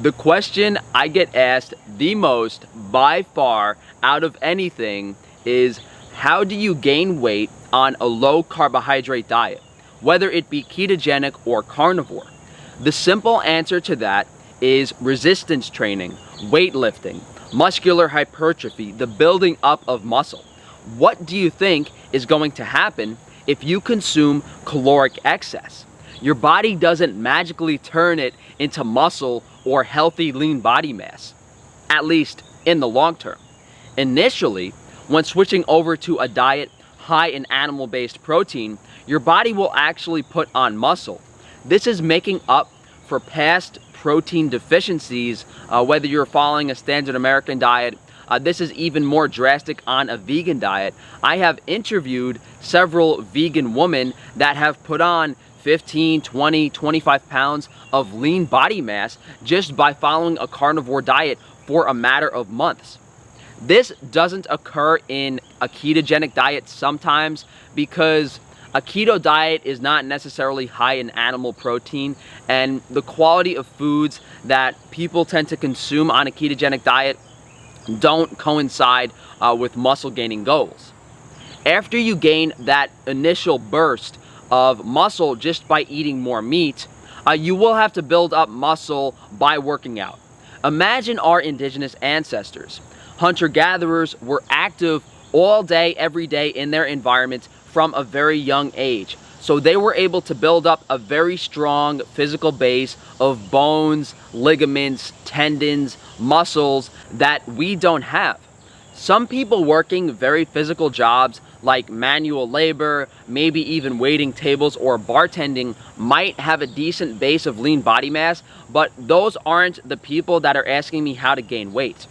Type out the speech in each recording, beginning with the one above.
The question I get asked the most by far out of anything is, how do you gain weight on a low carbohydrate diet, whether it be ketogenic or carnivore? The simple answer to that is resistance training, weightlifting, muscular hypertrophy, the building up of muscle. What do you think is going to happen if you consume caloric excess? Your body doesn't magically turn it into muscle or healthy lean body mass, at least in the long term. Initially, when switching over to a diet high in animal-based protein, your body will actually put on muscle. This is making up for past protein deficiencies, whether you're following a standard American diet. This is even more drastic on a vegan diet. I have interviewed several vegan women that have put on 15, 20, 25 pounds of lean body mass just by following a carnivore diet for a matter of months. This doesn't occur in a ketogenic diet sometimes because a keto diet is not necessarily high in animal protein, and the quality of foods that people tend to consume on a ketogenic diet don't coincide with muscle gaining goals. After you gain that initial burst of muscle just by eating more meat, you will have to build up muscle by working out. Imagine our indigenous ancestors. Hunter-gatherers were active all day, every day in their environment from a very young age. So they were able to build up a very strong physical base of bones, ligaments, tendons, muscles that we don't have. Some people working very physical jobs like manual labor, maybe even waiting tables or bartending, might have a decent base of lean body mass, but those aren't the people that are asking me how to gain weight.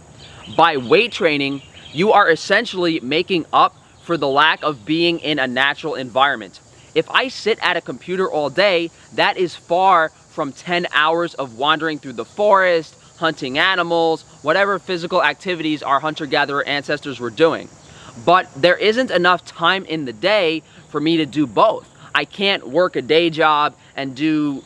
By weight training, you are essentially making up for the lack of being in a natural environment. If I sit at a computer all day, that is far from 10 hours of wandering through the forest, hunting animals, whatever physical activities our hunter-gatherer ancestors were doing. But there isn't enough time in the day for me to do both. I can't work a day job and do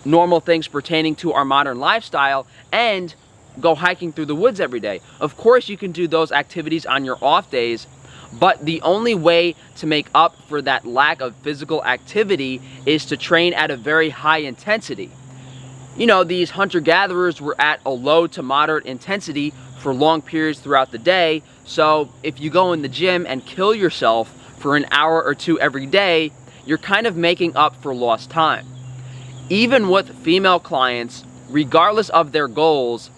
normal things pertaining to our modern lifestyle and go hiking through the woods every day. Of course, you can do those activities on your off days, but the only way to make up for that lack of physical activity is to train at a very high intensity. You know, these hunter-gatherers were at a low to moderate intensity for long periods throughout the day, so if you go in the gym and kill yourself for an hour or two every day, you're kind of making up for lost time. Even with female clients, regardless of their goals,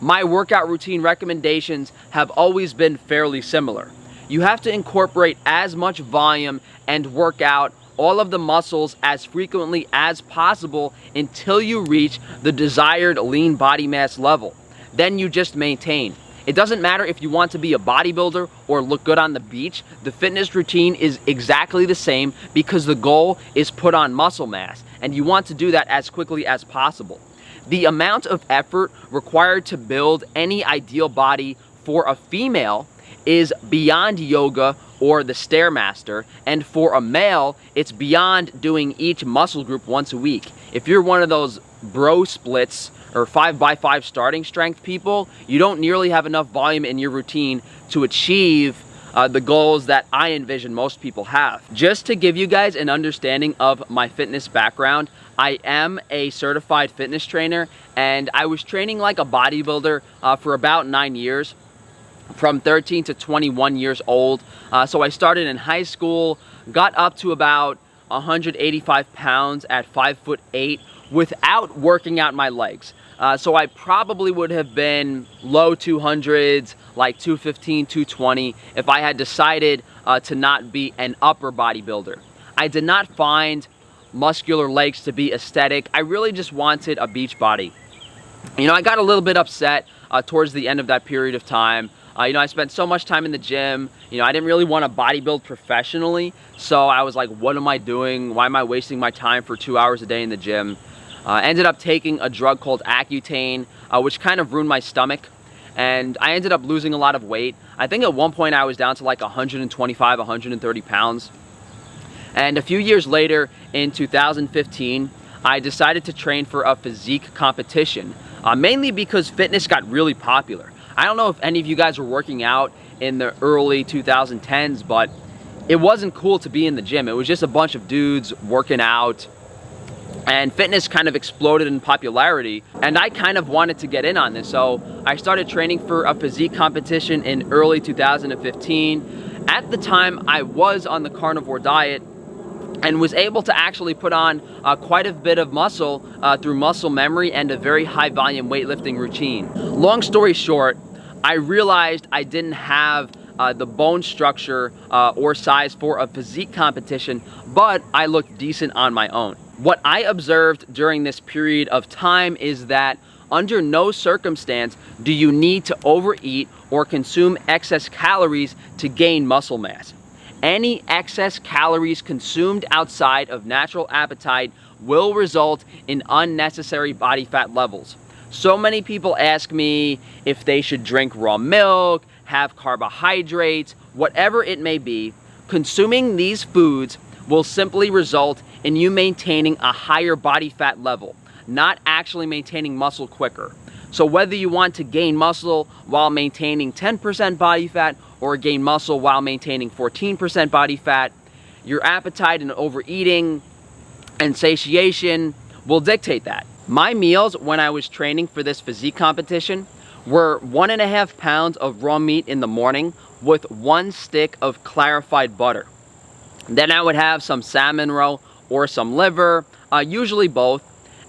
my workout routine recommendations have always been fairly similar. You have to incorporate as much volume and work out all of the muscles as frequently as possible until you reach the desired lean body mass level. Then you just maintain. It doesn't matter if you want to be a bodybuilder or look good on the beach. The fitness routine is exactly the same because the goal is put on muscle mass, and you want to do that as quickly as possible. The amount of effort required to build any ideal body for a female is beyond yoga or the Stairmaster, and for a male, it's beyond doing each muscle group once a week. If you're one of those bro splits or 5x5 starting strength people, you don't nearly have enough volume in your routine to achieve the goals that I envision most people have. Just to give you guys an understanding of my fitness background, I am a certified fitness trainer, and I was training like a bodybuilder for about 9 years, from 13 to 21 years old. So I started in high school, got up to about 185 pounds at 5'8" without working out my legs. So I probably would have been low 200s, like 215, 220, if I had decided to not be an upper bodybuilder. I did not find muscular legs to be aesthetic. I really just wanted a beach body. You know, I got a little bit upset towards the end of that period of time. You know, I spent so much time in the gym. You know, I didn't really want to bodybuild professionally. So I was like, what am I doing? Why am I wasting my time for 2 hours a day in the gym? Ended up taking a drug called Accutane, which kind of ruined my stomach. And I ended up losing a lot of weight. I think at one point I was down to like 125, 130 pounds. And a few years later, in 2015, I decided to train for a physique competition. mainly because fitness got really popular. I don't know if any of you guys were working out in the early 2010s, but it wasn't cool to be in the gym. It was just a bunch of dudes working out, and fitness kind of exploded in popularity, and I kind of wanted to get in on this. So I started training for a physique competition in early 2015. At the time, I was on the carnivore diet and was able to actually put on quite a bit of muscle through muscle memory and a very high volume weightlifting routine. Long story short, I realized I didn't have the bone structure or size for a physique competition, but I looked decent on my own. What I observed during this period of time is that under no circumstance do you need to overeat or consume excess calories to gain muscle mass. Any excess calories consumed outside of natural appetite will result in unnecessary body fat levels. So many people ask me if they should drink raw milk, have carbohydrates, whatever it may be. Consuming these foods will simply result in you maintaining a higher body fat level, not actually maintaining muscle quicker. So whether you want to gain muscle while maintaining 10% body fat or gain muscle while maintaining 14% body fat, your appetite and overeating and satiation will dictate that. My meals when I was training for this physique competition were 1.5 pounds of raw meat in the morning with 1 stick of clarified butter. Then I would have some salmon roe or some liver, usually both,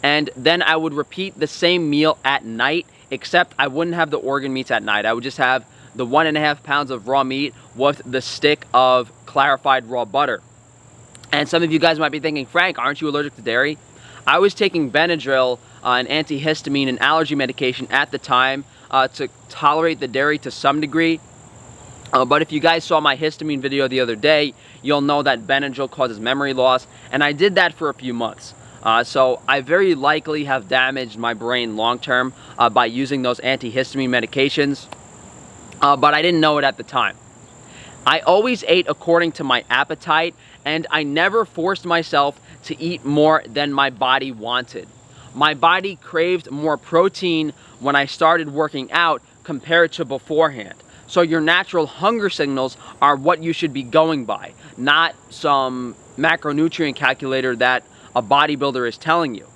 and then I would repeat the same meal at night, except I wouldn't have the organ meats at night. I would just have the 1.5 pounds of raw meat with the stick of clarified raw butter. And some of you guys might be thinking, Frank, aren't you allergic to dairy? I was taking Benadryl, an antihistamine and allergy medication at the time to tolerate the dairy to some degree. But if you guys saw my histamine video the other day, you'll know that Benadryl causes memory loss, and I did that for a few months. So I very likely have damaged my brain long-term by using those antihistamine medications, but I didn't know it at the time. I always ate according to my appetite, and I never forced myself to eat more than my body wanted. My body craved more protein when I started working out compared to beforehand. So your natural hunger signals are what you should be going by, not some macronutrient calculator that a bodybuilder is telling you.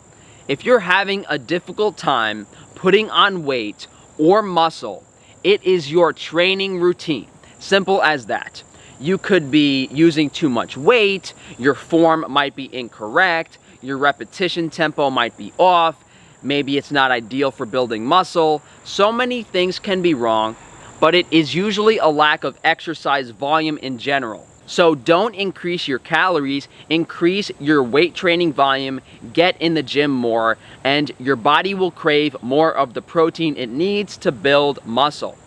If you're having a difficult time putting on weight or muscle, it is your training routine. Simple as that. You could be using too much weight, your form might be incorrect, your repetition tempo might be off, maybe it's not ideal for building muscle. So many things can be wrong, but it is usually a lack of exercise volume in general. So don't increase your calories, increase your weight training volume, get in the gym more, and your body will crave more of the protein it needs to build muscle.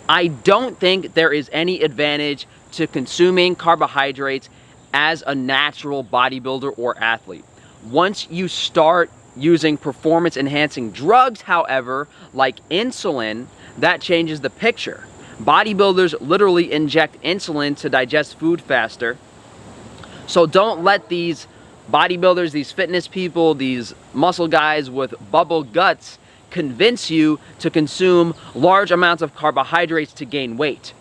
I don't think there is any advantage to consuming carbohydrates as a natural bodybuilder or athlete. Once you start using performance enhancing drugs, however, like insulin, that changes the picture. Bodybuilders literally inject insulin to digest food faster. So don't let these bodybuilders, these fitness people, these muscle guys with bubble guts convince you to consume large amounts of carbohydrates to gain weight.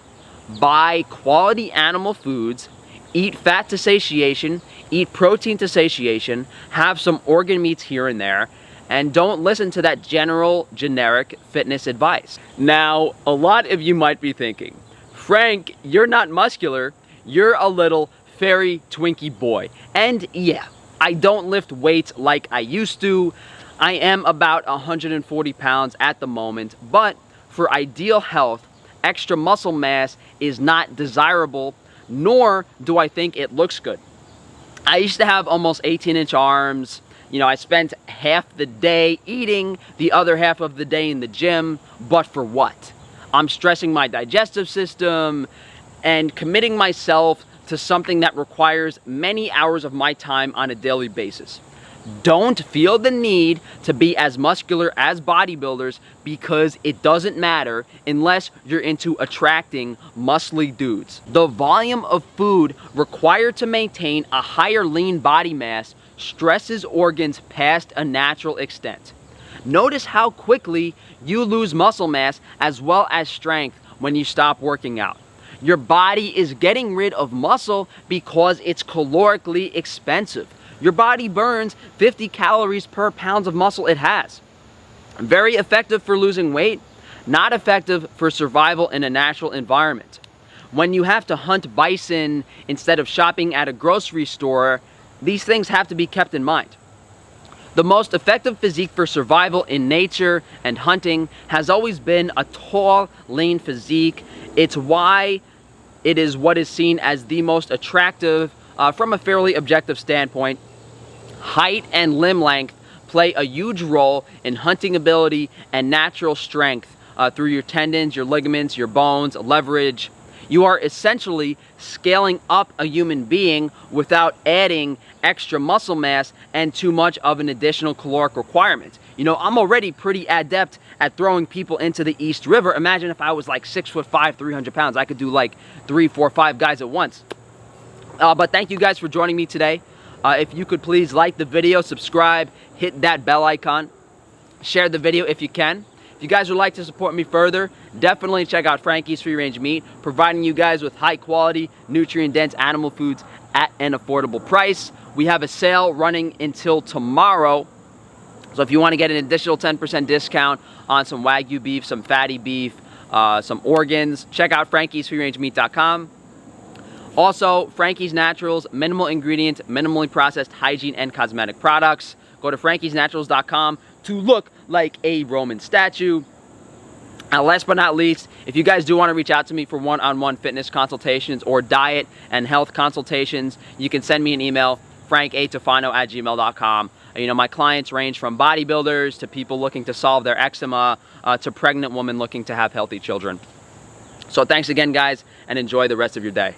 Buy quality animal foods, eat fat to satiation, eat protein to satiation, have some organ meats here and there, and don't listen to that generic fitness advice. Now, a lot of you might be thinking, Frank, you're not muscular, you're a little fairy Twinkie boy. And yeah, I don't lift weights like I used to. I am about 140 pounds at the moment, but for ideal health, extra muscle mass is not desirable, nor do I think it looks good. I used to have almost 18-inch arms. You know, I spent half the day eating, the other half of the day in the gym, but for what? I'm stressing my digestive system and committing myself to something that requires many hours of my time on a daily basis. Don't feel the need to be as muscular as bodybuilders, because it doesn't matter unless you're into attracting muscly dudes. The volume of food required to maintain a higher lean body mass stresses organs past a natural extent. Notice how quickly you lose muscle mass as well as strength when you stop working out. Your body is getting rid of muscle because it's calorically expensive. Your body burns 50 calories per pound of muscle it has. Very effective for losing weight, not effective for survival in a natural environment. When you have to hunt bison instead of shopping at a grocery store, these things have to be kept in mind. The most effective physique for survival in nature and hunting has always been a tall, lean physique. It's why it is what is seen as the most attractive from a fairly objective standpoint. Height and limb length play a huge role in hunting ability and natural strength through your tendons, your ligaments, your bones, leverage. You are essentially scaling up a human being without adding extra muscle mass and too much of an additional caloric requirement. You know, I'm already pretty adept at throwing people into the East River. Imagine if I was like 6'5", 300 pounds. I could do like 3, 4, 5 guys at once. But thank you guys for joining me today. If you could please like the video, subscribe, hit that bell icon, share the video if you can. If you guys would like to support me further, definitely check out Frankie's Free Range Meat, providing you guys with high quality, nutrient-dense animal foods at an affordable price. We have a sale running until tomorrow. So if you want to get an additional 10% discount on some Wagyu beef, some fatty beef, some organs, check out frankiesfreerangemeat.com. Also, Frankie's Naturals, minimal ingredients, minimally processed hygiene and cosmetic products. Go to frankiesnaturals.com to look like a Roman statue. And last but not least, if you guys do want to reach out to me for one-on-one fitness consultations or diet and health consultations, you can send me an email, frankatofano@gmail.com. You know, my clients range from bodybuilders to people looking to solve their eczema to pregnant women looking to have healthy children. So thanks again, guys, and enjoy the rest of your day.